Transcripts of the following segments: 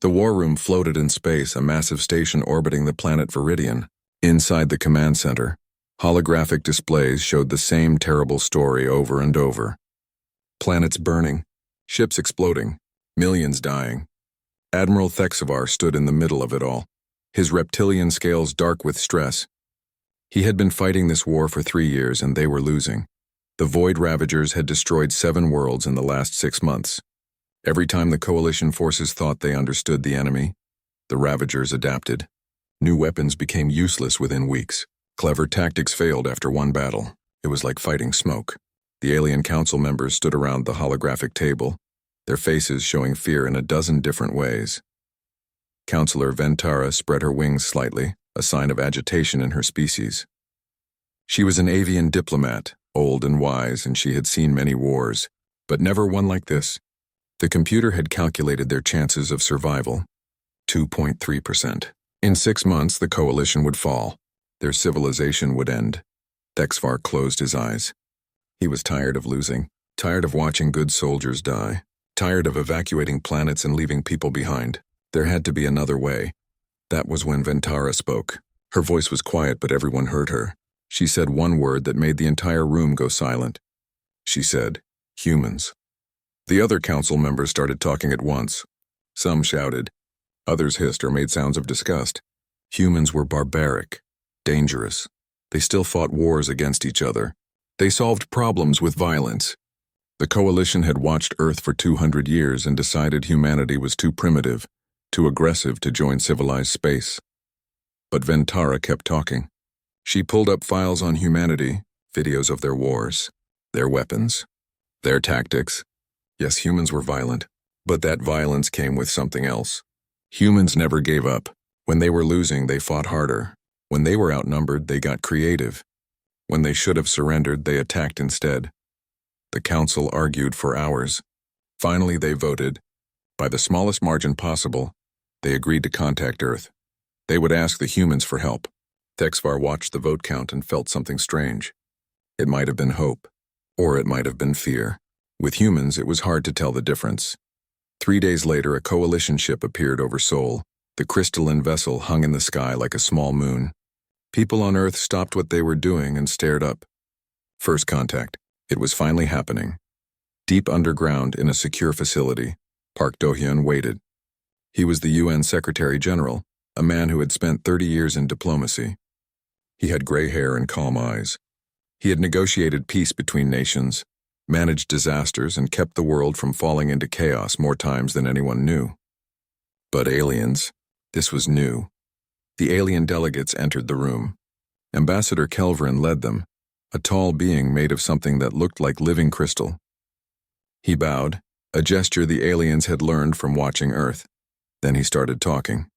The war room floated in space, a massive station orbiting the planet Viridian. Inside the command center, holographic displays showed the same terrible story over and over. Planets burning, ships exploding, millions dying. Admiral Thexavar stood in the middle of it all, his reptilian scales dark with stress. He had been fighting this war for 3 years and they were losing. The Void Ravagers had destroyed 7 worlds in the last 6 months. Every time the Coalition forces thought they understood the enemy, the Ravagers adapted. New weapons became useless within weeks. Clever tactics failed after one battle. It was like fighting smoke. The alien council members stood around the holographic table, their faces showing fear in a dozen different ways. Counselor Ventara spread her wings slightly, a sign of agitation in her species. She was an avian diplomat, old and wise, and she had seen many wars, but never one like this. The computer had calculated their chances of survival, 2.3%. In 6 months, the Coalition would fall. Their civilization would end. Thexavar closed his eyes. He was tired of losing, tired of watching good soldiers die, tired of evacuating planets and leaving people behind. There had to be another way. That was when Ventara spoke. Her voice was quiet, but everyone heard her. She said one word that made the entire room go silent. She said, "Humans." The other council members started talking at once. Some shouted. Others hissed or made sounds of disgust. Humans were barbaric, dangerous. They still fought wars against each other. They solved problems with violence. The Coalition had watched Earth for 200 years and decided humanity was too primitive, too aggressive to join civilized space. But Ventara kept talking. She pulled up files on humanity, videos of their wars, their weapons, their tactics. Yes, humans were violent, but that violence came with something else. Humans never gave up. When they were losing, they fought harder. When they were outnumbered, they got creative. When they should have surrendered, they attacked instead. The council argued for hours. Finally, they voted. By the smallest margin possible, they agreed to contact Earth. They would ask the humans for help. Thexavar watched the vote count and felt something strange. It might have been hope, or it might have been fear. With humans, it was hard to tell the difference. 3 days later, a Coalition ship appeared over Sol. The crystalline vessel hung in the sky like a small moon. People on Earth stopped what they were doing and stared up. First contact. It was finally happening. Deep underground in a secure facility, Park Do-hyun waited. He was the UN Secretary General, a man who had spent 30 years in diplomacy. He had gray hair and calm eyes. He had negotiated peace between nations, managed disasters, and kept the world from falling into chaos more times than anyone knew. But aliens, this was new. The alien delegates entered the room. Ambassador Kelvrin led them, a tall being made of something that looked like living crystal. He bowed, a gesture the aliens had learned from watching Earth. Then he started talking.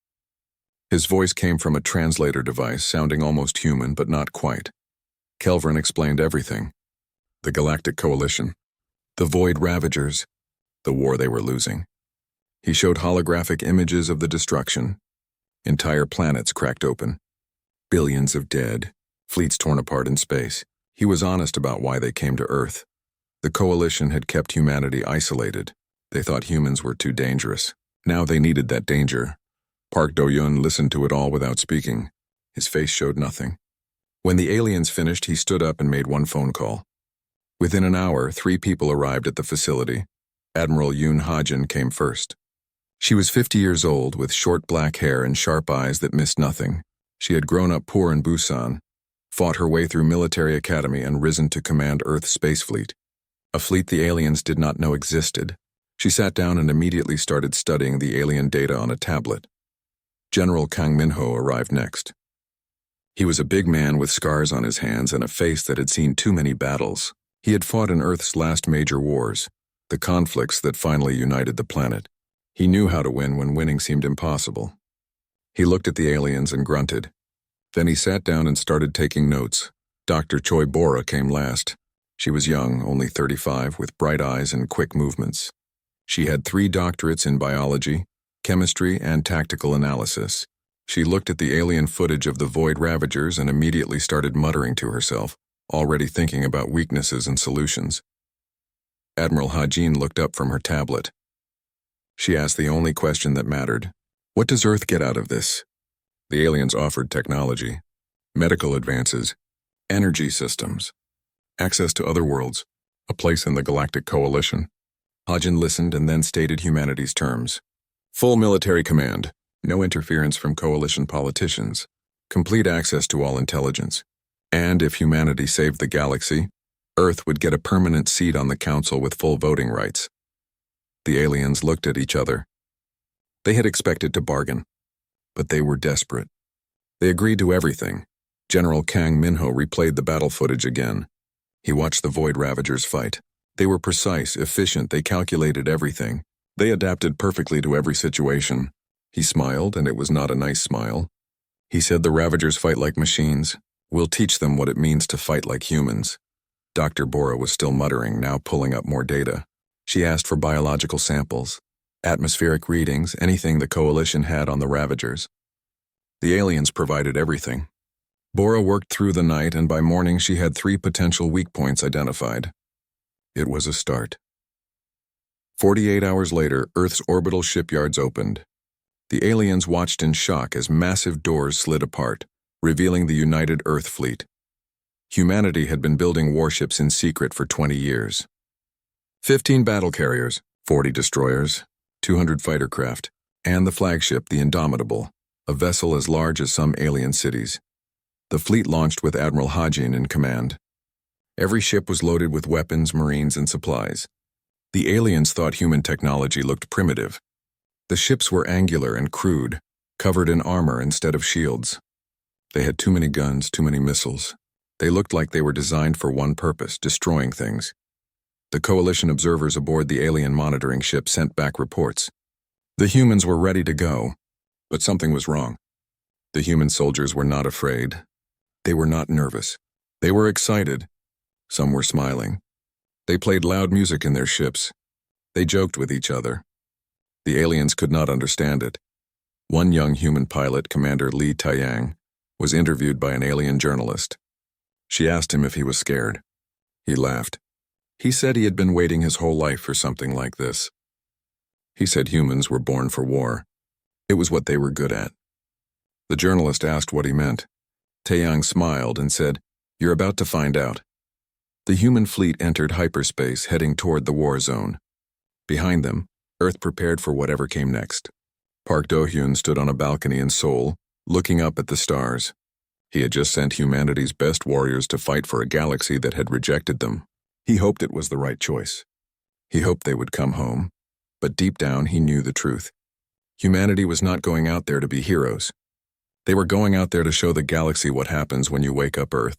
His voice came from a translator device, sounding almost human, but not quite. Kelvrin explained everything. The Galactic Coalition, the Void Ravagers, the war they were losing. He showed holographic images of the destruction. Entire planets cracked open. Billions of dead, fleets torn apart in space. He was honest about why they came to Earth. The Coalition had kept humanity isolated. They thought humans were too dangerous. Now they needed that danger. Park Do-hyun listened to it all without speaking. His face showed nothing. When the aliens finished, he stood up and made one phone call. Within an hour, 3 people arrived at the facility. Admiral Yoon Ha-jin came first. She was 50 years old, with short black hair and sharp eyes that missed nothing. She had grown up poor in Busan, fought her way through military academy, and risen to command Earth's space fleet, a fleet the aliens did not know existed. She sat down and immediately started studying the alien data on a tablet. General Kang Min-ho arrived next. He was a big man with scars on his hands and a face that had seen too many battles. He had fought in Earth's last major wars, the conflicts that finally united the planet. He knew how to win when winning seemed impossible. He looked at the aliens and grunted. Then he sat down and started taking notes. Dr. Choi Bora came last. She was young, only 35, with bright eyes and quick movements. She had 3 doctorates in biology, chemistry, and tactical analysis. She looked at the alien footage of the Void Ravagers and immediately started muttering to herself, already thinking about weaknesses and solutions. Admiral Ha-jin looked up from her tablet. She asked the only question that mattered. What does Earth get out of this? The aliens offered technology, medical advances, energy systems, access to other worlds, a place in the Galactic Coalition. Hajin listened and then stated humanity's terms. Full military command, no interference from coalition politicians, complete access to all intelligence, and if humanity saved the galaxy, Earth would get a permanent seat on the council with full voting rights. The aliens looked at each other. They had expected to bargain, but they were desperate. They agreed to everything. General Kang Minho replayed the battle footage again. He watched the Void Ravagers fight. They were precise, efficient, they calculated everything. They adapted perfectly to every situation. He smiled, and it was not a nice smile. He said the Ravagers fight like machines. We'll teach them what it means to fight like humans. Dr. Bora was still muttering, now pulling up more data. She asked for biological samples, atmospheric readings, anything the Coalition had on the Ravagers. The aliens provided everything. Bora worked through the night, and by morning she had 3 potential weak points identified. It was a start. 48 hours later, Earth's orbital shipyards opened. The aliens watched in shock as massive doors slid apart, revealing the United Earth Fleet. Humanity had been building warships in secret for 20 years. 15 battle carriers, 40 destroyers, 200 fighter craft, and the flagship, the Indomitable, a vessel as large as some alien cities. The fleet launched with Admiral Hajin in command. Every ship was loaded with weapons, marines, and supplies. The aliens thought human technology looked primitive. The ships were angular and crude, covered in armor instead of shields. They had too many guns, too many missiles. They looked like they were designed for one purpose, destroying things. The Coalition observers aboard the alien monitoring ship sent back reports. The humans were ready to go, but something was wrong. The human soldiers were not afraid. They were not nervous. They were excited. Some were smiling. They played loud music in their ships. They joked with each other. The aliens could not understand it. One young human pilot, Commander Li Taiyang, was interviewed by an alien journalist. She asked him if he was scared. He laughed. He said he had been waiting his whole life for something like this. He said humans were born for war. It was what they were good at. The journalist asked what he meant. Taeyang smiled and said, "You're about to find out." The human fleet entered hyperspace, heading toward the war zone. Behind them, Earth prepared for whatever came next. Park Do-hyun stood on a balcony in Seoul, looking up at the stars. He had just sent humanity's best warriors to fight for a galaxy that had rejected them. He hoped it was the right choice. He hoped they would come home, but deep down he knew the truth. Humanity was not going out there to be heroes. They were going out there to show the galaxy what happens when you wake up Earth.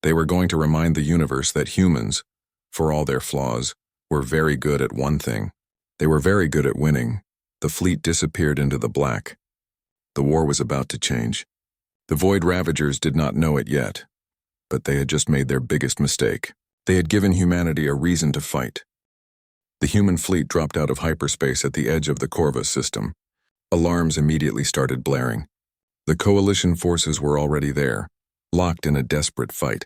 They were going to remind the universe that humans, for all their flaws, were very good at one thing. They were very good at winning. The fleet disappeared into the black. The war was about to change. The Void Ravagers did not know it yet, but they had just made their biggest mistake. They had given humanity a reason to fight. The human fleet dropped out of hyperspace at the edge of the Corvus system. Alarms immediately started blaring. The Coalition forces were already there, locked in a desperate fight.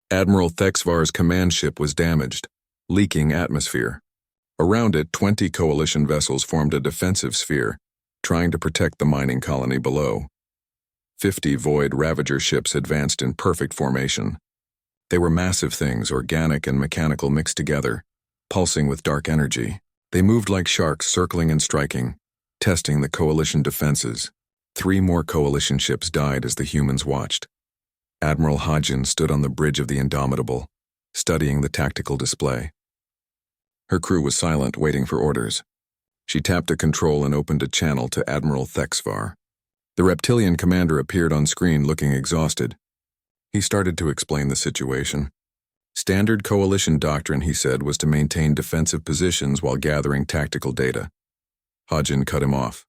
Admiral Thexvar's command ship was damaged, leaking atmosphere. Around it, 20 Coalition vessels formed a defensive sphere, trying to protect the mining colony below. 50 Void Ravager ships advanced in perfect formation. They were massive things, organic and mechanical mixed together, pulsing with dark energy. They moved like sharks, circling and striking, testing the Coalition defenses. 3 more Coalition ships died as the humans watched. Admiral Hajin stood on the bridge of the Indomitable, studying the tactical display. Her crew was silent, waiting for orders. She tapped a control and opened a channel to Admiral Thexvar. The reptilian commander appeared on screen looking exhausted. He started to explain the situation. Standard Coalition doctrine, he said, was to maintain defensive positions while gathering tactical data. Hajin cut him off.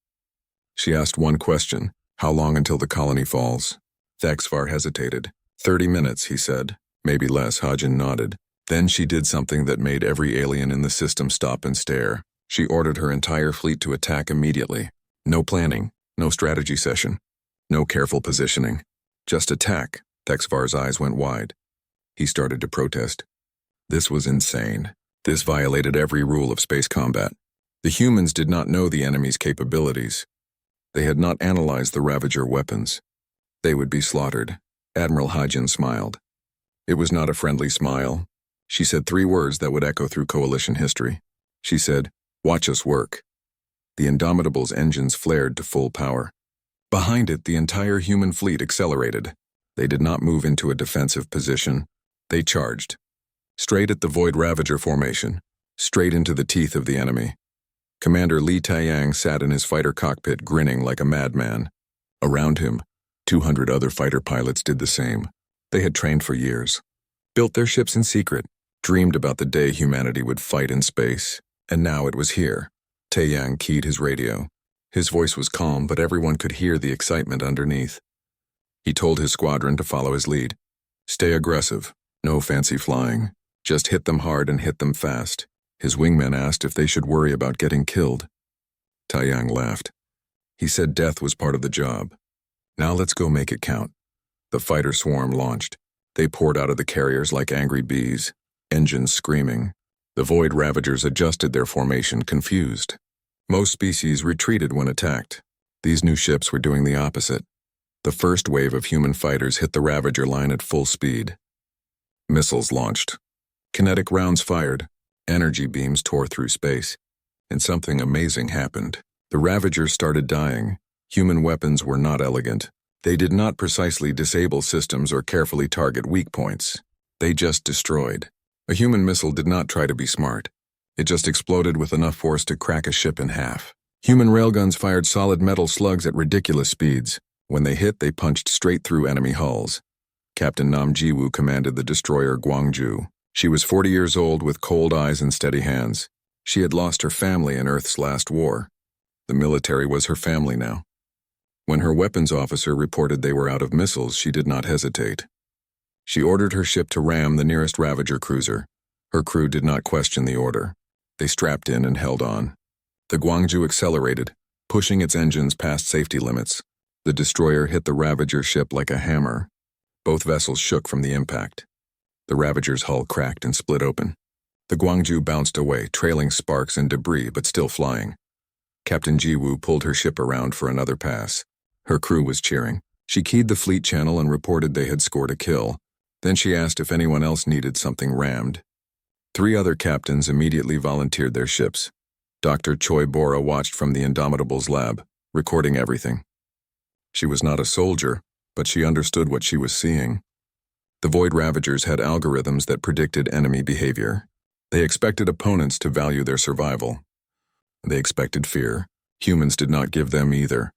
She asked one question, how long until the colony falls? Thexvar hesitated. 30 minutes, he said. Maybe less, Hajin nodded. Then she did something that made every alien in the system stop and stare. She ordered her entire fleet to attack immediately. No planning, no strategy session, no careful positioning. Just attack. Thexvar's eyes went wide. He started to protest. This was insane. This violated every rule of space combat. The humans did not know the enemy's capabilities. They had not analyzed the Ravager weapons. They would be slaughtered. Admiral Hajin smiled. It was not a friendly smile. She said 3 words that would echo through Coalition history. She said, "Watch us work." The Indomitable's engines flared to full power. Behind it, the entire human fleet accelerated. They did not move into a defensive position. They charged. Straight at the Void Ravager formation. Straight into the teeth of the enemy. Commander Li Taiyang sat in his fighter cockpit grinning like a madman. Around him, 200 other fighter pilots did the same. They had trained for years. Built their ships in secret. Dreamed about the day humanity would fight in space. And now it was here. Taiyang keyed his radio. His voice was calm, but everyone could hear the excitement underneath. He told his squadron to follow his lead. Stay aggressive. No fancy flying. Just hit them hard and hit them fast. His wingmen asked if they should worry about getting killed. Taiyang laughed. He said death was part of the job. Now let's go make it count. The fighter swarm launched. They poured out of the carriers like angry bees, engines screaming. The Void Ravagers adjusted their formation, confused. Most species retreated when attacked. These new ships were doing the opposite. The first wave of human fighters hit the Ravager line at full speed. Missiles launched. Kinetic rounds fired. Energy beams tore through space. And something amazing happened. The Ravagers started dying. Human weapons were not elegant. They did not precisely disable systems or carefully target weak points. They just destroyed. A human missile did not try to be smart. It just exploded with enough force to crack a ship in half. Human railguns fired solid metal slugs at ridiculous speeds. When they hit, they punched straight through enemy hulls. Captain Nam Jiwoo commanded the destroyer Gwangju. She was 40 years old with cold eyes and steady hands. She had lost her family in Earth's last war. The military was her family now. When her weapons officer reported they were out of missiles, she did not hesitate. She ordered her ship to ram the nearest Ravager cruiser. Her crew did not question the order. They strapped in and held on. The Gwangju accelerated, pushing its engines past safety limits. The destroyer hit the Ravager ship like a hammer. Both vessels shook from the impact. The Ravager's hull cracked and split open. The Gwangju bounced away, trailing sparks and debris but still flying. Captain Jiwoo pulled her ship around for another pass. Her crew was cheering. She keyed the fleet channel and reported they had scored a kill. Then she asked if anyone else needed something rammed. 3 other captains immediately volunteered their ships. Dr. Choi Bora watched from the Indomitable's lab, recording everything. She was not a soldier, but she understood what she was seeing. The Void Ravagers had algorithms that predicted enemy behavior. They expected opponents to value their survival. They expected fear. Humans did not give them either.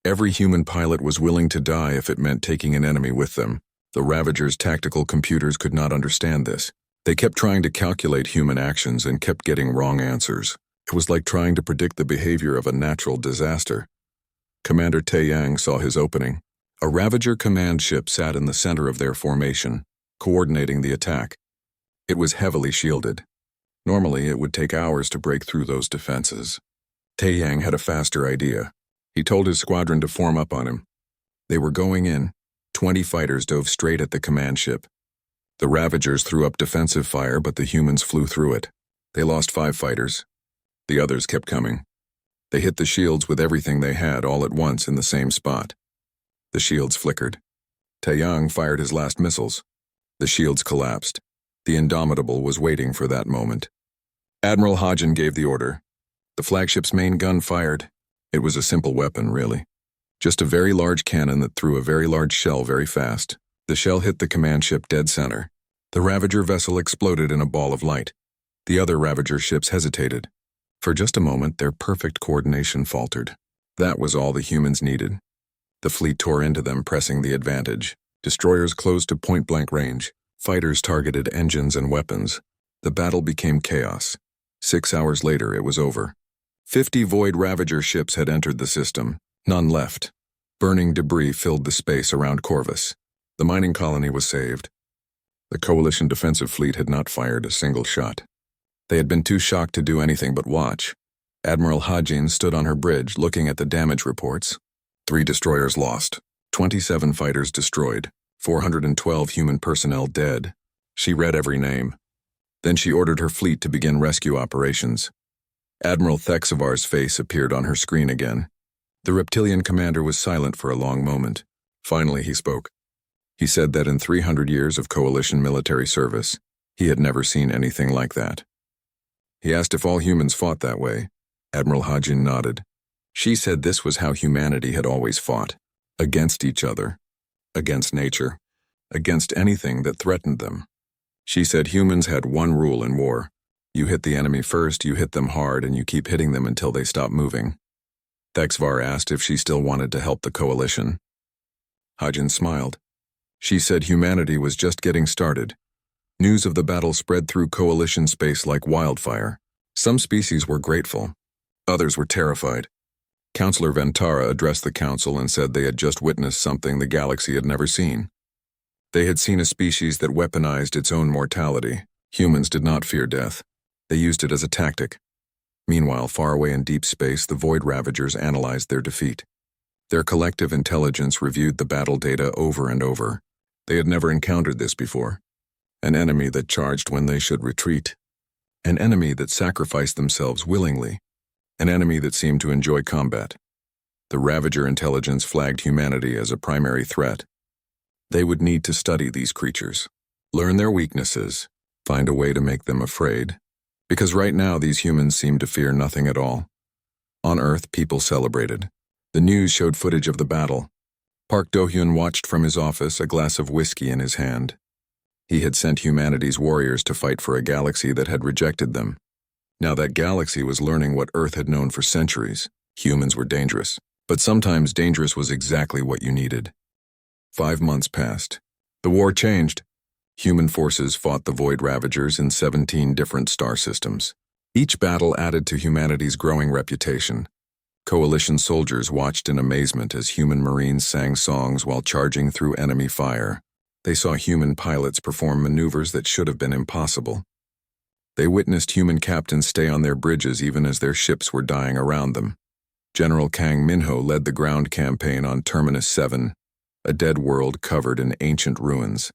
Every human pilot was willing to die if it meant taking an enemy with them. The Ravagers' tactical computers could not understand this. They kept trying to calculate human actions and kept getting wrong answers. It was like trying to predict the behavior of a natural disaster. Commander Taiyang saw his opening. A Ravager command ship sat in the center of their formation, coordinating the attack. It was heavily shielded. Normally, it would take hours to break through those defenses. Taiyang had a faster idea. He told his squadron to form up on him. They were going in. 20 fighters dove straight at the command ship. The Ravagers threw up defensive fire, but the humans flew through it. They lost 5 fighters. The others kept coming. They hit the shields with everything they had all at once in the same spot. The shields flickered. Taiyang fired his last missiles. The shields collapsed. The Indomitable was waiting for that moment. Admiral Hajin gave the order. The flagship's main gun fired. It was a simple weapon, really. Just a very large cannon that threw a very large shell very fast. The shell hit the command ship dead center. The Ravager vessel exploded in a ball of light. The other Ravager ships hesitated. For just a moment, their perfect coordination faltered. That was all the humans needed. The fleet tore into them, pressing the advantage. Destroyers closed to point-blank range. Fighters targeted engines and weapons. The battle became chaos. 6 hours later, it was over. 50 Void Ravager ships had entered the system. None left. Burning debris filled the space around Corvus. The mining colony was saved. The Coalition defensive fleet had not fired a single shot. They had been too shocked to do anything but watch. Admiral Hajin stood on her bridge looking at the damage reports. 3 destroyers lost, 27 fighters destroyed, 412 human personnel dead. She read every name. Then she ordered her fleet to begin rescue operations. Admiral Thexavar's face appeared on her screen again. The reptilian commander was silent for a long moment. Finally, he spoke. He said that in 300 years of coalition military service, he had never seen anything like that. He asked if all humans fought that way. Admiral Hajin nodded. She said this was how humanity had always fought, against each other, against nature, against anything that threatened them. She said humans had one rule in war. You hit the enemy first, you hit them hard, and you keep hitting them until they stop moving. Thexvar asked if she still wanted to help the coalition. Hajin smiled. She said humanity was just getting started. News of the battle spread through coalition space like wildfire. Some species were grateful. Others were terrified. Counselor Ventara addressed the council and said they had just witnessed something the galaxy had never seen. They had seen a species that weaponized its own mortality. Humans did not fear death. They used it as a tactic. Meanwhile, far away in deep space, the Void Ravagers analyzed their defeat. Their collective intelligence reviewed the battle data over and over. They had never encountered this before. An enemy that charged when they should retreat. An enemy that sacrificed themselves willingly. An enemy that seemed to enjoy combat. The Ravager intelligence flagged humanity as a primary threat. They would need to study these creatures, learn their weaknesses, find a way to make them afraid. Because right now these humans seemed to fear nothing at all. On Earth, people celebrated. The news showed footage of the battle. Park Do-hyun watched from his office, a glass of whiskey in his hand. He had sent humanity's warriors to fight for a galaxy that had rejected them. Now that galaxy was learning what Earth had known for centuries. Humans were dangerous. But sometimes dangerous was exactly what you needed. 5 months passed. The war changed. Human forces fought the Void Ravagers in 17 different star systems. Each battle added to humanity's growing reputation. Coalition soldiers watched in amazement as human marines sang songs while charging through enemy fire. They saw human pilots perform maneuvers that should have been impossible. They witnessed human captains stay on their bridges even as their ships were dying around them. General Kang Minho led the ground campaign on Terminus 7, a dead world covered in ancient ruins.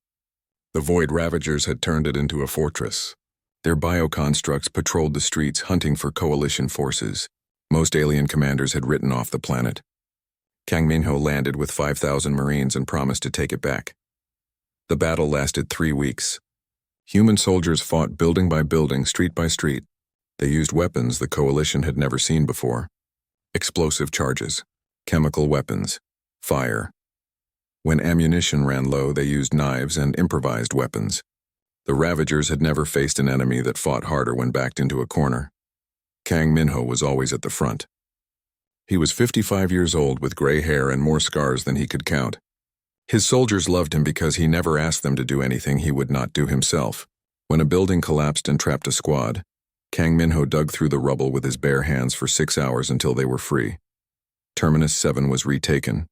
The Void Ravagers had turned it into a fortress. Their bioconstructs patrolled the streets hunting for coalition forces. Most alien commanders had written off the planet. Kang Minho landed with 5,000 Marines and promised to take it back. The battle lasted 3 weeks. Human soldiers fought building by building, street by street. They used weapons the coalition had never seen before. Explosive charges, chemical weapons, fire. When ammunition ran low, they used knives and improvised weapons. The Ravagers had never faced an enemy that fought harder when backed into a corner. Kang Minho was always at the front. He was 55 years old with gray hair and more scars than he could count. His soldiers loved him because he never asked them to do anything he would not do himself. When a building collapsed and trapped a squad, Kang Minho dug through the rubble with his bare hands for 6 hours until they were free. Terminus 7 was retaken.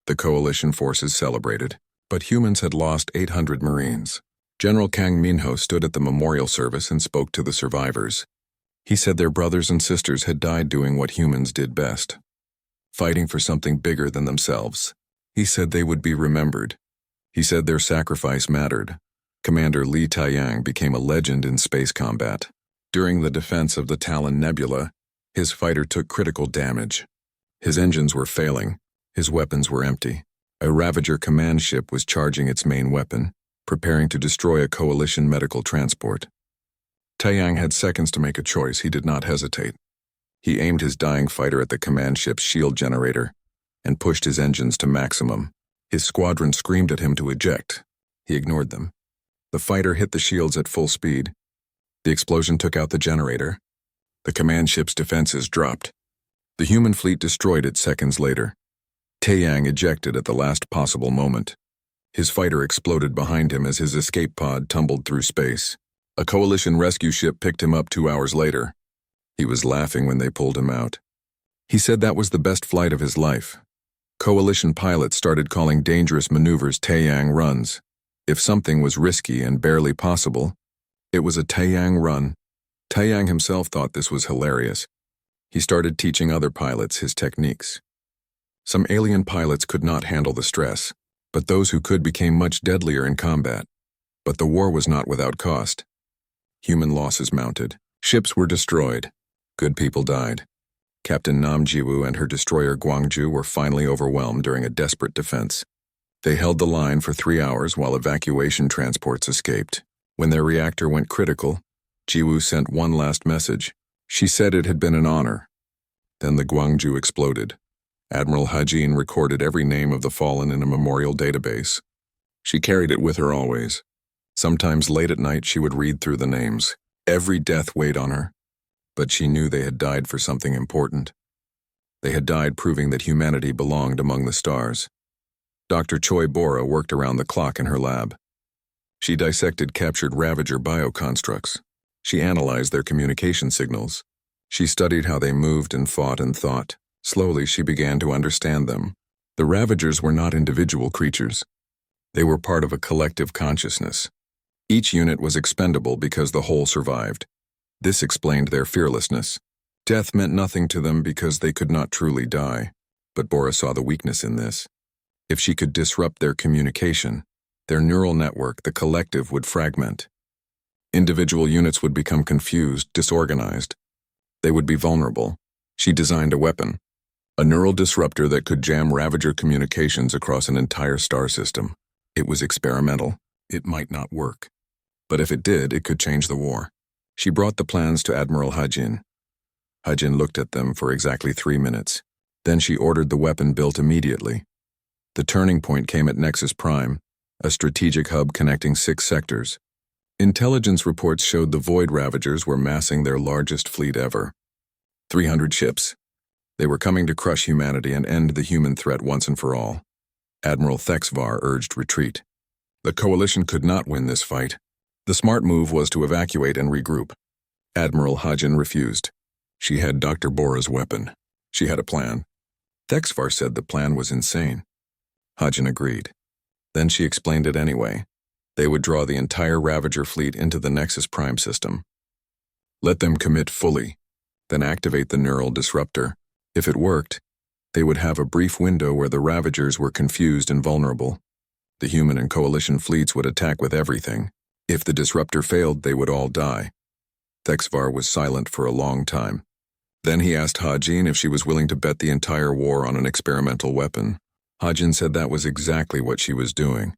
The coalition forces celebrated, but humans had lost 800 Marines. General Kang Minho stood at the memorial service and spoke to the survivors. He said their brothers and sisters had died doing what humans did best, fighting for something bigger than themselves. He said they would be remembered. He said their sacrifice mattered. Commander Lee Taiyang became a legend in space combat. During the defense of the Talon Nebula, his fighter took critical damage. His engines were failing. His weapons were empty. A Ravager command ship was charging its main weapon, preparing to destroy a coalition medical transport. Taiyang had seconds to make a choice. He did not hesitate. He aimed his dying fighter at the command ship's shield generator and pushed his engines to maximum. His squadron screamed at him to eject. He ignored them. The fighter hit the shields at full speed. The explosion took out the generator. The command ship's defenses dropped. The human fleet destroyed it seconds later. Taiyang ejected at the last possible moment. His fighter exploded behind him as his escape pod tumbled through space. A coalition rescue ship picked him up 2 hours later. He was laughing when they pulled him out. He said that was the best flight of his life. Coalition pilots started calling dangerous maneuvers Taiyang runs. If something was risky and barely possible, it was a Taiyang run. Taiyang himself thought this was hilarious. He started teaching other pilots his techniques. Some alien pilots could not handle the stress, but those who could became much deadlier in combat. But the war was not without cost. Human losses mounted. Ships were destroyed. Good people died. Captain Nam Jiwoo and her destroyer Gwangju were finally overwhelmed during a desperate defense. They held the line for 3 hours while evacuation transports escaped. When their reactor went critical, Jiwoo sent one last message. She said it had been an honor. Then the Gwangju exploded. Admiral Hajin recorded every name of the fallen in a memorial database. She carried it with her always. Sometimes late at night she would read through the names. Every death weighed on her, but she knew they had died for something important. They had died proving that humanity belonged among the stars. Dr. Choi Bora worked around the clock in her lab. She dissected captured Ravager bioconstructs. She analyzed their communication signals. She studied how they moved and fought and thought. Slowly she began to understand them. The Ravagers were not individual creatures. They were part of a collective consciousness. Each unit was expendable because the whole survived. This explained their fearlessness. Death meant nothing to them because they could not truly die. But Bora saw the weakness in this. If she could disrupt their communication, their neural network, the collective, would fragment. Individual units would become confused, disorganized. They would be vulnerable. She designed a weapon, a neural disruptor that could jam Ravager communications across an entire star system. It was experimental. It might not work. But if it did, it could change the war. She brought the plans to Admiral Hajin. Hajin looked at them for exactly 3 minutes. Then she ordered the weapon built immediately. The turning point came at Nexus Prime, a strategic hub connecting 6 sectors. Intelligence reports showed the Void Ravagers were massing their largest fleet ever. 300 ships. They were coming to crush humanity and end the human threat once and for all. Admiral Thexvar urged retreat. The coalition could not win this fight. The smart move was to evacuate and regroup. Admiral Hajin refused. She had Dr. Bora's weapon. She had a plan. Thexvar said the plan was insane. Hajin agreed. Then she explained it anyway. They would draw the entire Ravager fleet into the Nexus Prime system. Let them commit fully, then activate the neural disruptor. If it worked, they would have a brief window where the Ravagers were confused and vulnerable. The human and coalition fleets would attack with everything. If the disruptor failed, they would all die. Thexvar was silent for a long time. Then he asked Hajin if she was willing to bet the entire war on an experimental weapon. Hajin said that was exactly what she was doing.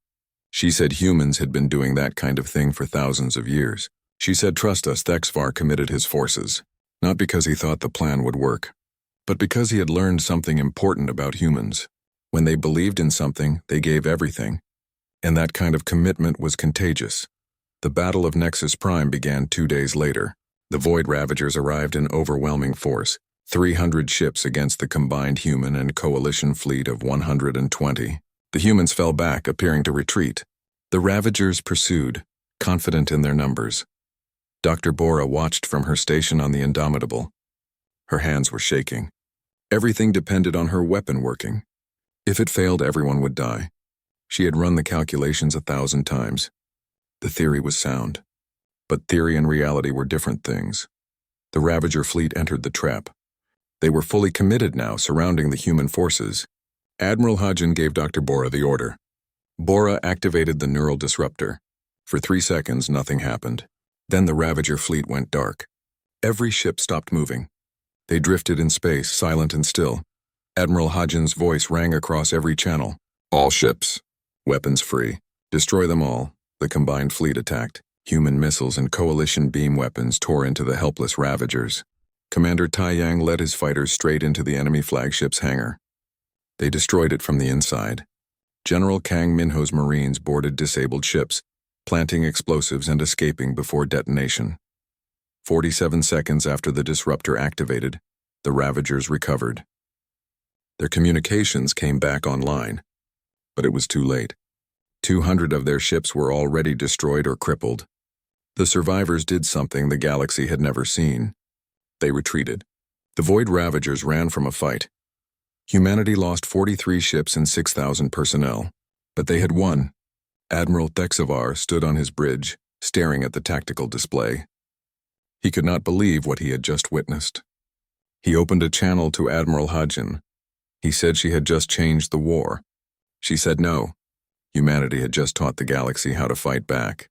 She said humans had been doing that kind of thing for thousands of years. She said, "Trust us." Thexvar committed his forces, not because he thought the plan would work, but because he had learned something important about humans. When they believed in something, they gave everything. And that kind of commitment was contagious. The Battle of Nexus Prime began 2 days later. The Void Ravagers arrived in overwhelming force, 300 ships against the combined human and coalition fleet of 120. The humans fell back, appearing to retreat. The Ravagers pursued, confident in their numbers. Dr. Bora watched from her station on the Indomitable. Her hands were shaking. Everything depended on her weapon working. If it failed, everyone would die. She had run the calculations 1,000 times. The theory was sound. But theory and reality were different things. The Ravager fleet entered the trap. They were fully committed now, surrounding the human forces. Admiral Hajin gave Dr. Bora the order. Bora activated the neural disruptor. For 3 seconds, nothing happened. Then the Ravager fleet went dark. Every ship stopped moving. They drifted in space, silent and still. Admiral Hajin's voice rang across every channel. All ships. Weapons free. Destroy them all. The combined fleet attacked. Human missiles and coalition beam weapons tore into the helpless Ravagers. Commander Taiyang led his fighters straight into the enemy flagship's hangar. They destroyed it from the inside. General Kang Minho's Marines boarded disabled ships, planting explosives and escaping before detonation. 47 seconds after the disruptor activated, the Ravagers recovered. Their communications came back online, but it was too late. 200 of their ships were already destroyed or crippled. The survivors did something the galaxy had never seen. They retreated. The Void Ravagers ran from a fight. Humanity lost 43 ships and 6,000 personnel, but they had won. Admiral Thexvar stood on his bridge, staring at the tactical display. He could not believe what he had just witnessed. He opened a channel to Admiral Hajin. He said she had just changed the war. She said no. Humanity had just taught the galaxy how to fight back.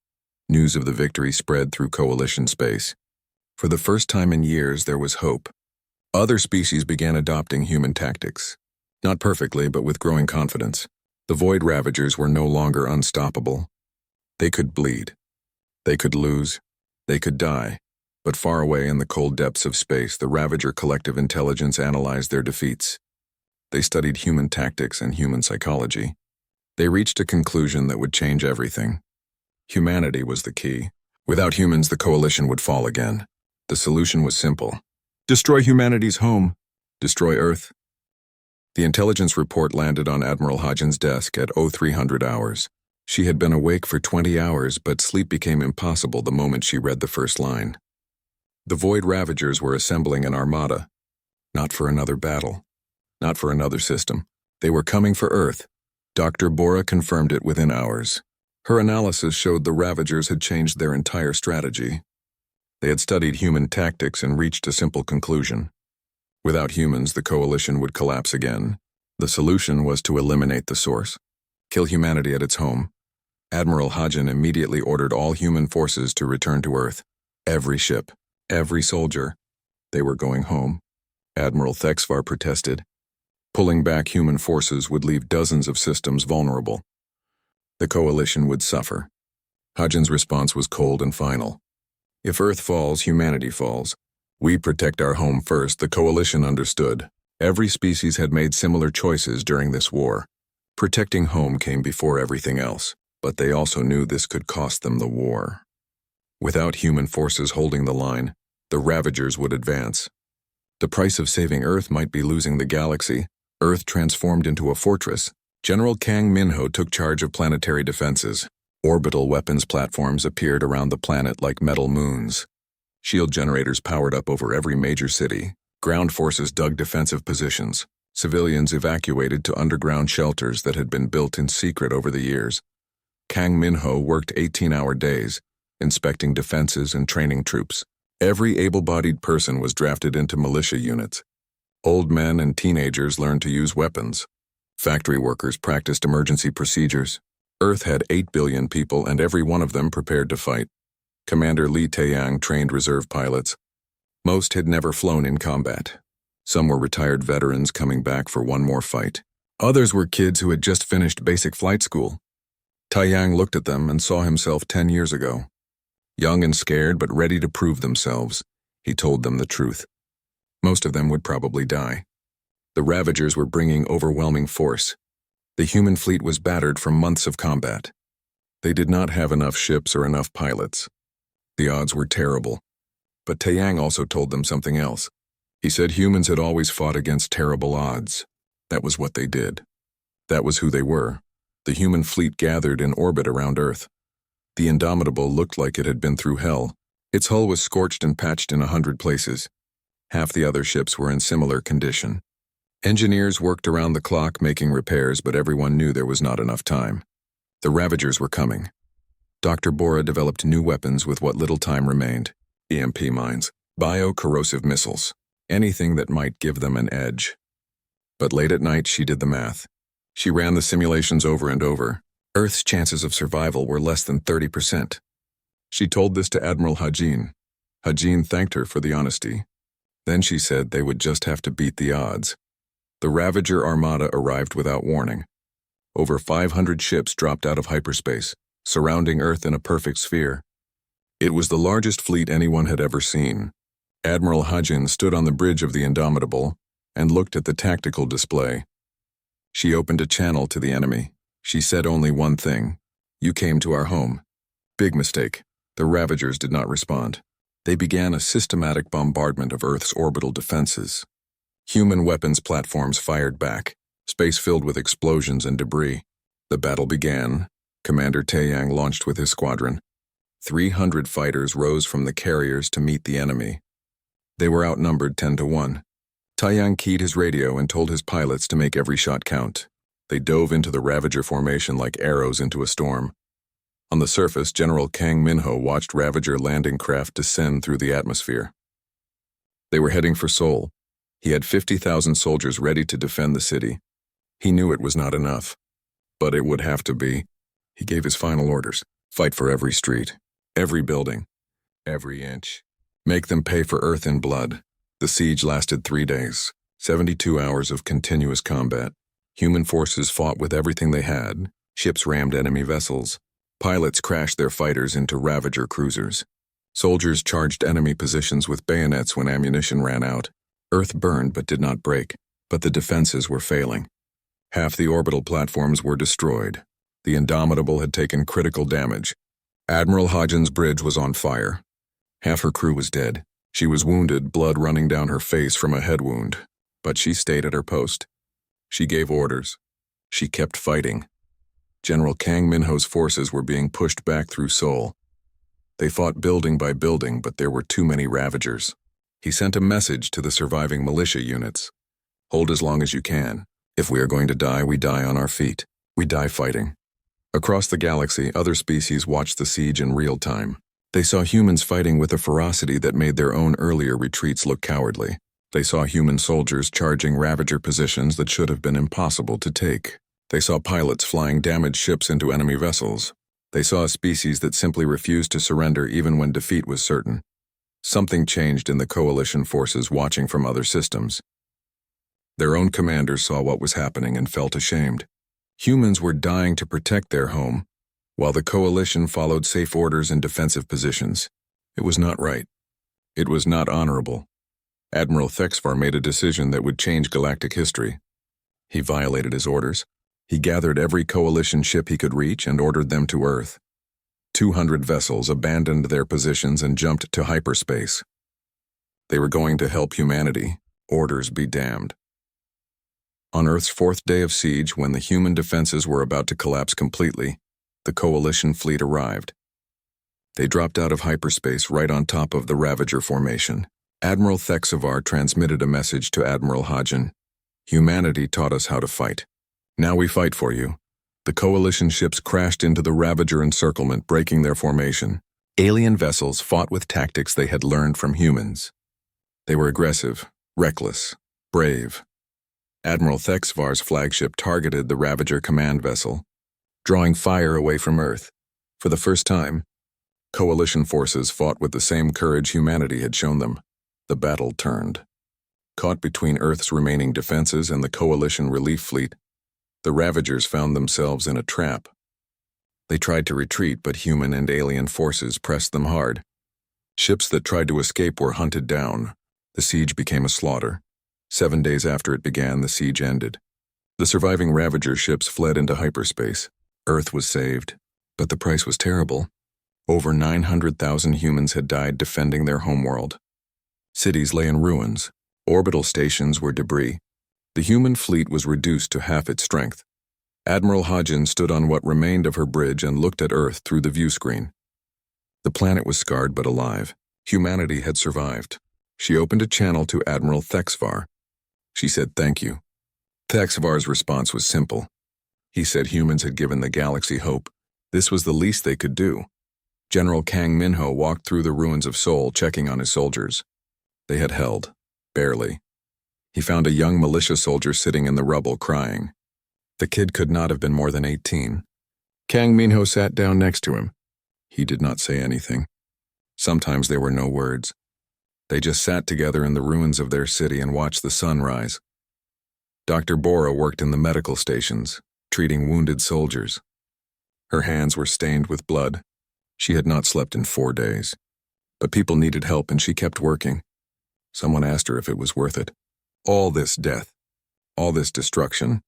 News of the victory spread through coalition space. For the first time in years, there was hope. Other species began adopting human tactics. Not perfectly, but with growing confidence. The Void Ravagers were no longer unstoppable. They could bleed. They could lose. They could die. But far away in the cold depths of space, the Ravager collective intelligence analyzed their defeats. They studied human tactics and human psychology. They reached a conclusion that would change everything. Humanity was the key. Without humans, the coalition would fall again. The solution was simple. Destroy humanity's home. Destroy Earth. The intelligence report landed on Admiral Hodgen's desk at 0300 hours. She had been awake for 20 hours, but sleep became impossible the moment she read the first line. The Void Ravagers were assembling an armada. Not for another battle. Not for another system. They were coming for Earth. Dr. Bora confirmed it within hours. Her analysis showed the Ravagers had changed their entire strategy. They had studied human tactics and reached a simple conclusion. Without humans, the coalition would collapse again. The solution was to eliminate the source. Kill humanity at its home. Admiral Hodgen immediately ordered all human forces to return to Earth. Every ship. Every soldier. They were going home. Admiral Thexvar protested. Pulling back human forces would leave dozens of systems vulnerable. The coalition would suffer. Hodgen's response was cold and final. If Earth falls, humanity falls. We protect our home first, the coalition understood. Every species had made similar choices during this war. Protecting home came before everything else, but they also knew this could cost them the war. Without human forces holding the line, the Ravagers would advance. The price of saving Earth might be losing the galaxy. Earth transformed into a fortress. General Kang Minho took charge of planetary defenses. Orbital weapons platforms appeared around the planet like metal moons. Shield generators powered up over every major city. Ground forces dug defensive positions. Civilians evacuated to underground shelters that had been built in secret over the years. Kang Minho worked 18-hour days, inspecting defenses and training troops. Every able-bodied person was drafted into militia units. Old men and teenagers learned to use weapons. Factory workers practiced emergency procedures. Earth had 8 billion people, and every one of them prepared to fight. Commander Li Taeyang trained reserve pilots. Most had never flown in combat. Some were retired veterans coming back for one more fight. Others were kids who had just finished basic flight school. Taeyang looked at them and saw himself 10 years ago. Young and scared, but ready to prove themselves, he told them the truth. Most of them would probably die. The Ravagers were bringing overwhelming force. The human fleet was battered from months of combat. They did not have enough ships or enough pilots. The odds were terrible. But Taeyang also told them something else. He said humans had always fought against terrible odds. That was what they did. That was who they were. The human fleet gathered in orbit around Earth. The Indomitable looked like it had been through hell. Its hull was scorched and patched in 100 places. Half the other ships were in similar condition. Engineers worked around the clock making repairs, but everyone knew there was not enough time. The Ravagers were coming. Dr. Bora developed new weapons with what little time remained. EMP mines, bio-corrosive missiles, anything that might give them an edge. But late at night, she did the math. She ran the simulations over and over. Earth's chances of survival were less than 30%. She told this to Admiral Hodgen. Hodgen thanked her for the honesty. Then she said they would just have to beat the odds. The Ravager Armada arrived without warning. Over 500 ships dropped out of hyperspace, surrounding Earth in a perfect sphere. It was the largest fleet anyone had ever seen. Admiral Hodgen stood on the bridge of the Indomitable and looked at the tactical display. She opened a channel to the enemy. She said only one thing. "You came to our home." Big mistake. The Ravagers did not respond. They began a systematic bombardment of Earth's orbital defenses. Human weapons platforms fired back, space filled with explosions and debris. The battle began. Commander Taeyang launched with his squadron. 300 fighters rose from the carriers to meet the enemy. They were outnumbered 10-1. Taeyang keyed his radio and told his pilots to make every shot count. They dove into the Ravager formation like arrows into a storm. On the surface, General Kang Minho watched Ravager landing craft descend through the atmosphere. They were heading for Seoul. He had 50,000 soldiers ready to defend the city. He knew it was not enough, but it would have to be. He gave his final orders. Fight for every street, every building, every inch. Make them pay for Earth in blood. The siege lasted 3 days, 72 hours of continuous combat. Human forces fought with everything they had. Ships rammed enemy vessels. Pilots crashed their fighters into Ravager cruisers. Soldiers charged enemy positions with bayonets when ammunition ran out. Earth burned but did not break, but the defenses were failing. Half the orbital platforms were destroyed. The Indomitable had taken critical damage. Admiral Hodgen's bridge was on fire. Half her crew was dead. She was wounded, blood running down her face from a head wound. But she stayed at her post. She gave orders. She kept fighting. General Kang Minho's forces were being pushed back through Seoul. They fought building by building, but there were too many Ravagers. He sent a message to the surviving militia units. Hold as long as you can. If we are going to die, we die on our feet. We die fighting. Across the galaxy, other species watched the siege in real time. They saw humans fighting with a ferocity that made their own earlier retreats look cowardly. They saw human soldiers charging Ravager positions that should have been impossible to take. They saw pilots flying damaged ships into enemy vessels. They saw a species that simply refused to surrender even when defeat was certain. Something changed in the coalition forces watching from other systems. Their own commanders saw what was happening and felt ashamed. Humans were dying to protect their home, while the coalition followed safe orders in defensive positions. It was not right. It was not honorable. Admiral Thexvar made a decision that would change galactic history. He violated his orders. He gathered every coalition ship he could reach and ordered them to Earth. 200 vessels abandoned their positions and jumped to hyperspace. They were going to help humanity. Orders be damned. On Earth's 4th day of siege, when the human defenses were about to collapse completely, the coalition fleet arrived. They dropped out of hyperspace right on top of the Ravager formation. Admiral Thexvar transmitted a message to Admiral Hodgen. Humanity taught us how to fight. Now we fight for you. The coalition ships crashed into the Ravager encirclement, breaking their formation. Alien vessels fought with tactics they had learned from humans. They were aggressive, reckless, brave. Admiral Thexvar's flagship targeted the Ravager command vessel, drawing fire away from Earth. For the first time, coalition forces fought with the same courage humanity had shown them. The battle turned. Caught between Earth's remaining defenses and the coalition relief fleet, the Ravagers found themselves in a trap. They tried to retreat, but human and alien forces pressed them hard. Ships that tried to escape were hunted down. The siege became a slaughter. 7 days after it began, the siege ended. The surviving Ravager ships fled into hyperspace. Earth was saved, but the price was terrible. Over 900,000 humans had died defending their homeworld. Cities lay in ruins. Orbital stations were debris. The human fleet was reduced to half its strength. Admiral Hodgen stood on what remained of her bridge and looked at Earth through the view screen. The planet was scarred but alive. Humanity had survived. She opened a channel to Admiral Thexvar. She said thank you. Thexvar's response was simple. He said humans had given the galaxy hope. This was the least they could do. General Kang Minho walked through the ruins of Seoul, checking on his soldiers. They had held, barely. He found a young militia soldier sitting in the rubble crying. The kid could not have been more than 18. Kang Minho sat down next to him. He did not say anything. Sometimes there were no words. They just sat together in the ruins of their city and watched the sun rise. Dr. Bora worked in the medical stations, treating wounded soldiers. Her hands were stained with blood. She had not slept in 4 days. But people needed help and she kept working. Someone asked her if it was worth it. All this death, all this destruction.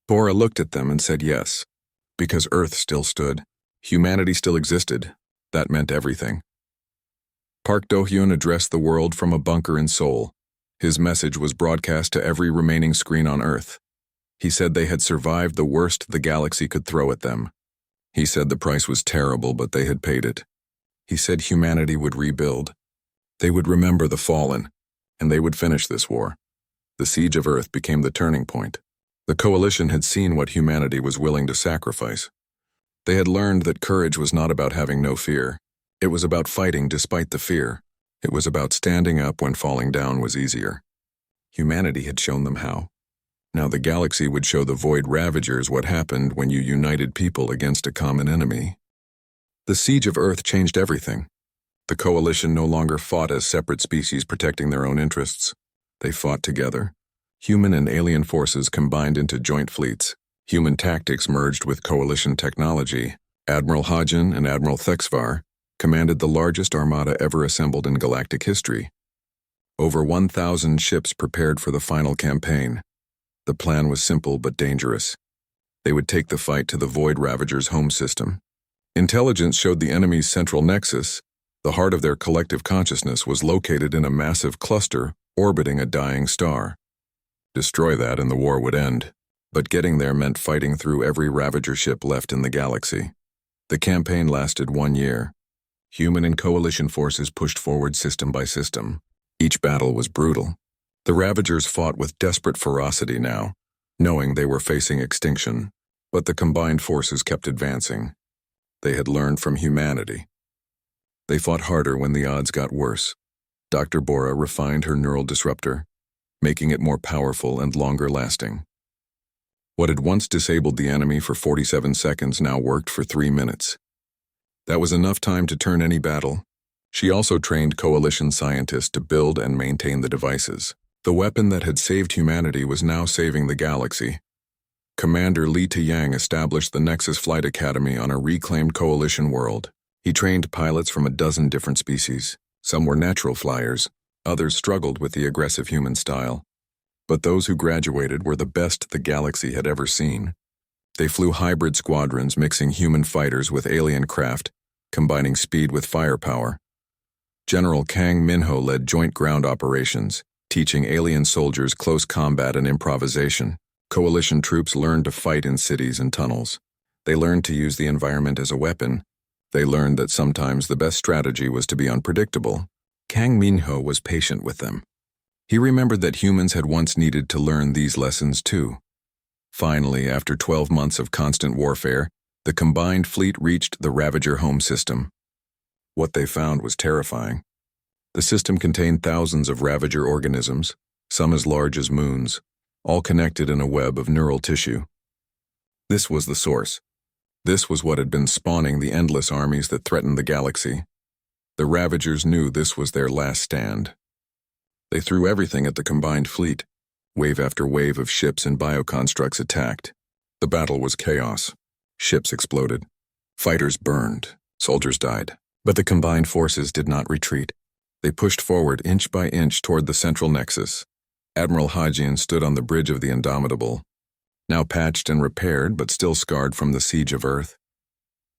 Bora looked at them and said yes, because Earth still stood. Humanity still existed. That meant everything. Park Do-hyun addressed the world from a bunker in Seoul. His message was broadcast to every remaining screen on Earth. He said they had survived the worst the galaxy could throw at them. He said the price was terrible, but they had paid it. He said humanity would rebuild. They would remember the fallen, and they would finish this war. The siege of Earth became the turning point. The coalition had seen what humanity was willing to sacrifice. They had learned that courage was not about having no fear. It was about fighting despite the fear. It was about standing up when falling down was easier. Humanity had shown them how. Now the galaxy would show the Void Ravagers what happened when you united people against a common enemy. The siege of Earth changed everything. The coalition no longer fought as separate species protecting their own interests. They fought together. Human and alien forces combined into joint fleets. Human tactics merged with coalition technology. Admiral Hagen and Admiral Thexvar commanded the largest armada ever assembled in galactic history. Over 1,000 ships prepared for the final campaign. The plan was simple but dangerous. They would take the fight to the Void Ravager's home system. Intelligence showed the enemy's central nexus. The heart of their collective consciousness was located in a massive cluster orbiting a dying star. Destroy that and the war would end. But getting there meant fighting through every Ravager ship left in the galaxy. The campaign lasted 1 year. Human and coalition forces pushed forward system by system. Each battle was brutal. The Ravagers fought with desperate ferocity now, knowing they were facing extinction. But the combined forces kept advancing. They had learned from humanity. They fought harder when the odds got worse. Dr. Bora refined her neural disruptor, making it more powerful and longer lasting. What had once disabled the enemy for 47 seconds now worked for 3 minutes. That was enough time to turn any battle. She also trained coalition scientists to build and maintain the devices. The weapon that had saved humanity was now saving the galaxy. Commander Li Tiyang established the Nexus Flight Academy on a reclaimed coalition world. He trained pilots from a dozen different species. Some were natural flyers, others struggled with the aggressive human style. But those who graduated were the best the galaxy had ever seen. They flew hybrid squadrons mixing human fighters with alien craft, combining speed with firepower. General Kang Minho led joint ground operations, teaching alien soldiers close combat and improvisation. Coalition troops learned to fight in cities and tunnels. They learned to use the environment as a weapon. They learned that sometimes the best strategy was to be unpredictable. Kang Minho was patient with them. He remembered that humans had once needed to learn these lessons too. Finally, after 12 months of constant warfare, the combined fleet reached the Ravager home system. What they found was terrifying. The system contained thousands of Ravager organisms, some as large as moons, all connected in a web of neural tissue. This was the source. This was what had been spawning the endless armies that threatened the galaxy. The Ravagers knew this was their last stand. They threw everything at the combined fleet. Wave after wave of ships and bioconstructs attacked. The battle was chaos. Ships exploded. Fighters burned. Soldiers died. But the combined forces did not retreat. They pushed forward inch by inch toward the central nexus. Admiral Hajian stood on the bridge of the Indomitable, now patched and repaired but still scarred from the siege of Earth.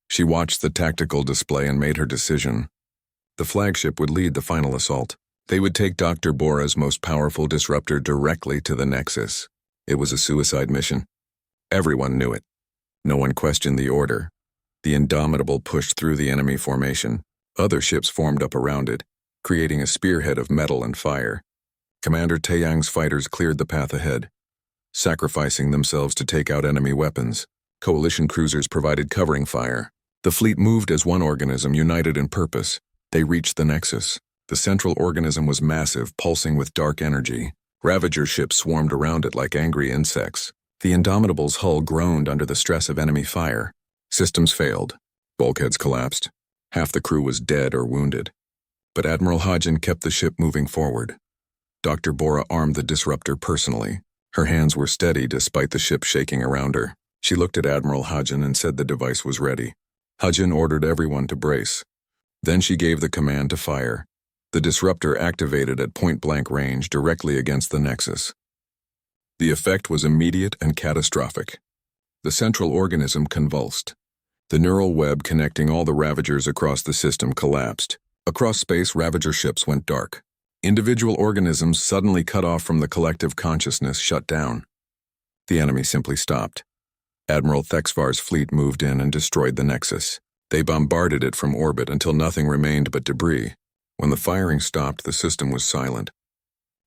She watched the tactical display and made her decision. The flagship would lead the final assault. They would take Dr. Bora's most powerful disruptor directly to the Nexus. It was a suicide mission. Everyone knew it. No one questioned the order. The Indomitable pushed through the enemy formation. Other ships formed up around it, creating a spearhead of metal and fire. Commander Taeyang's fighters cleared the path ahead, sacrificing themselves to take out enemy weapons. Coalition cruisers provided covering fire. The fleet moved as one organism united in purpose. They reached the Nexus. The central organism was massive, pulsing with dark energy. Ravager ships swarmed around it like angry insects. The Indomitable's hull groaned under the stress of enemy fire. Systems failed. Bulkheads collapsed. Half the crew was dead or wounded. But Admiral Hagen kept the ship moving forward. Dr. Bora armed the disruptor personally. Her hands were steady despite the ship shaking around her. She looked at Admiral Hagen and said the device was ready. Hagen ordered everyone to brace. Then she gave the command to fire. The disruptor activated at point-blank range directly against the Nexus. The effect was immediate and catastrophic. The central organism convulsed. The neural web connecting all the Ravagers across the system collapsed. Across space, Ravager ships went dark. Individual organisms suddenly cut off from the collective consciousness shut down. The enemy simply stopped. Admiral Thexvar's fleet moved in and destroyed the Nexus. They bombarded it from orbit until nothing remained but debris. When the firing stopped, the system was silent.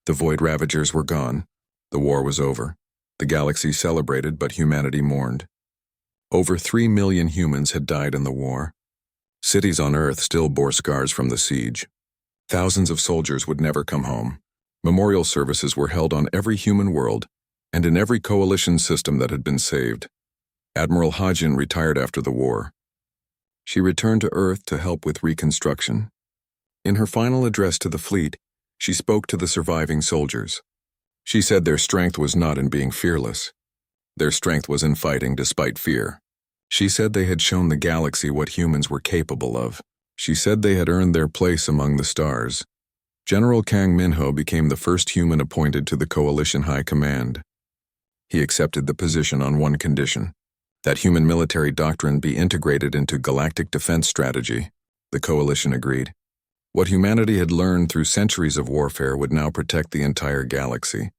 The Void Ravagers were gone. The war was over. The galaxy celebrated, but humanity mourned. Over 3 million humans had died in the war. Cities on Earth still bore scars from the siege. Thousands of soldiers would never come home. Memorial services were held on every human world and in every coalition system that had been saved. Admiral Hagen retired after the war. She returned to Earth to help with reconstruction. In her final address to the fleet, she spoke to the surviving soldiers. She said their strength was not in being fearless. Their strength was in fighting despite fear. She said they had shown the galaxy what humans were capable of. She said they had earned their place among the stars. General Kang Minho became the first human appointed to the Coalition High Command. He accepted the position on one condition: that human military doctrine be integrated into galactic defense strategy. The Coalition agreed. What humanity had learned through centuries of warfare would now protect the entire galaxy.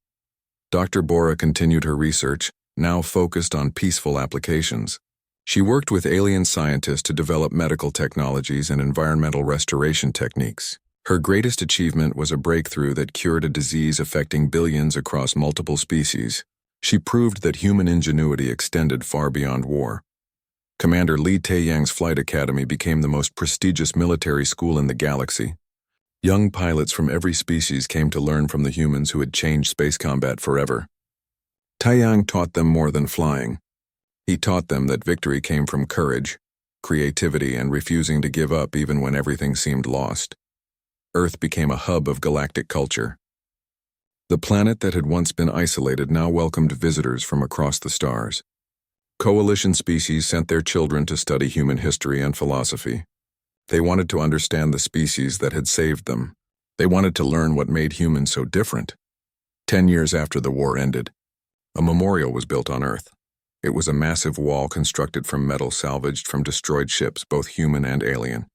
Dr. Bora continued her research, now focused on peaceful applications. She worked with alien scientists to develop medical technologies and environmental restoration techniques. Her greatest achievement was a breakthrough that cured a disease affecting billions across multiple species. She proved that human ingenuity extended far beyond war. Commander Li Taeyang's Flight Academy became the most prestigious military school in the galaxy. Young pilots from every species came to learn from the humans who had changed space combat forever. Taeyang taught them more than flying. He taught them that victory came from courage, creativity, and refusing to give up even when everything seemed lost. Earth became a hub of galactic culture. The planet that had once been isolated now welcomed visitors from across the stars. Coalition species sent their children to study human history and philosophy. They wanted to understand the species that had saved them. They wanted to learn what made humans so different. 10 years after the war ended, a memorial was built on Earth. It was a massive wall constructed from metal salvaged from destroyed ships, both human and alien.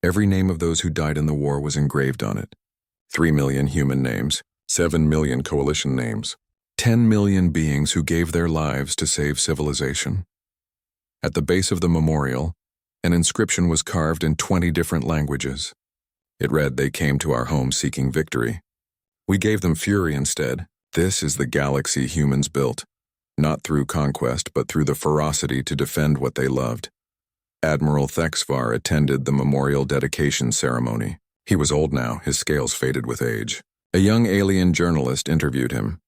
Every name of those who died in the war was engraved on it. 3 million human names, 7 million coalition names, 10 million beings who gave their lives to save civilization. At the base of the memorial, an inscription was carved in 20 different languages. It read, "They came to our home seeking victory. We gave them fury instead. This is the galaxy humans built, not through conquest but through the ferocity to defend what they loved." Admiral Thexvar attended the memorial dedication ceremony. He was old now, his scales faded with age. A young alien journalist interviewed him,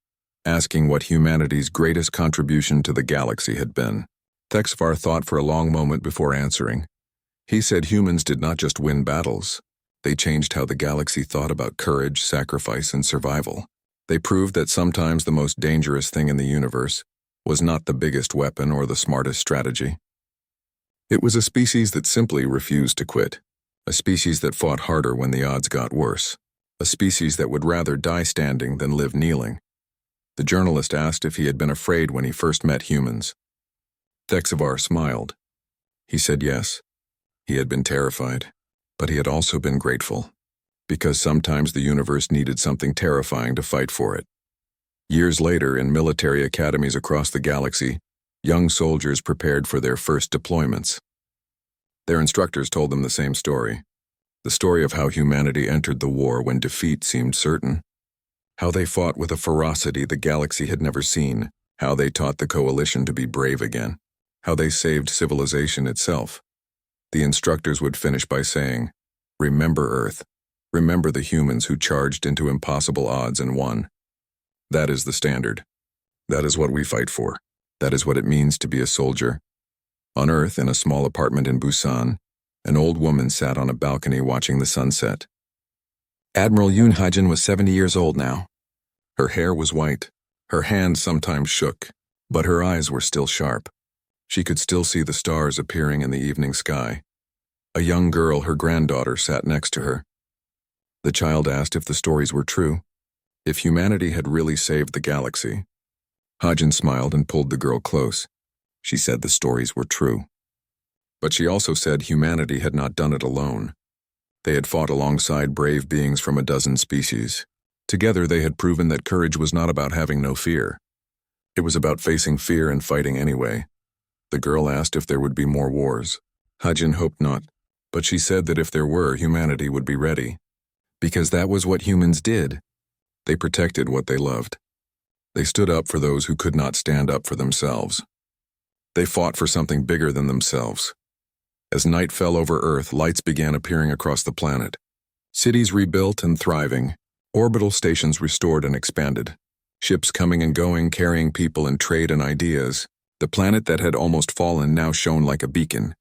asking what humanity's greatest contribution to the galaxy had been. Thexvar thought for a long moment before answering. He said humans did not just win battles. They changed how the galaxy thought about courage, sacrifice, and survival. They proved that sometimes the most dangerous thing in the universe was not the biggest weapon or the smartest strategy. It was a species that simply refused to quit, a species that fought harder when the odds got worse, a species that would rather die standing than live kneeling. The journalist asked if he had been afraid when he first met humans. Thexvar smiled. He said yes. He had been terrified, but he had also been grateful, because sometimes the universe needed something terrifying to fight for it. Years later, in military academies across the galaxy, young soldiers prepared for their first deployments. Their instructors told them the same story, the story of how humanity entered the war when defeat seemed certain, how they fought with a ferocity the galaxy had never seen, how they taught the Coalition to be brave again, how they saved civilization itself. The instructors would finish by saying, "Remember Earth. Remember the humans who charged into impossible odds and won. That is the standard. That is what we fight for. That is what it means to be a soldier." On Earth, in a small apartment in Busan, an old woman sat on a balcony watching the sunset. Admiral Yoon Hajin was 70 years old now. Her hair was white. Her hands sometimes shook, but her eyes were still sharp. She could still see the stars appearing in the evening sky. A young girl, her granddaughter, sat next to her. The child asked if the stories were true, if humanity had really saved the galaxy. Hajin smiled and pulled the girl close. She said the stories were true. But she also said humanity had not done it alone. They had fought alongside brave beings from a dozen species. Together they had proven that courage was not about having no fear. It was about facing fear and fighting anyway. The girl asked if there would be more wars. Hajin hoped not, but she said that if there were, humanity would be ready. Because that was what humans did. They protected what they loved. They stood up for those who could not stand up for themselves. They fought for something bigger than themselves. As night fell over Earth, lights began appearing across the planet. Cities rebuilt and thriving. Orbital stations restored and expanded. Ships coming and going, carrying people and trade and ideas. The planet that had almost fallen now shone like a beacon.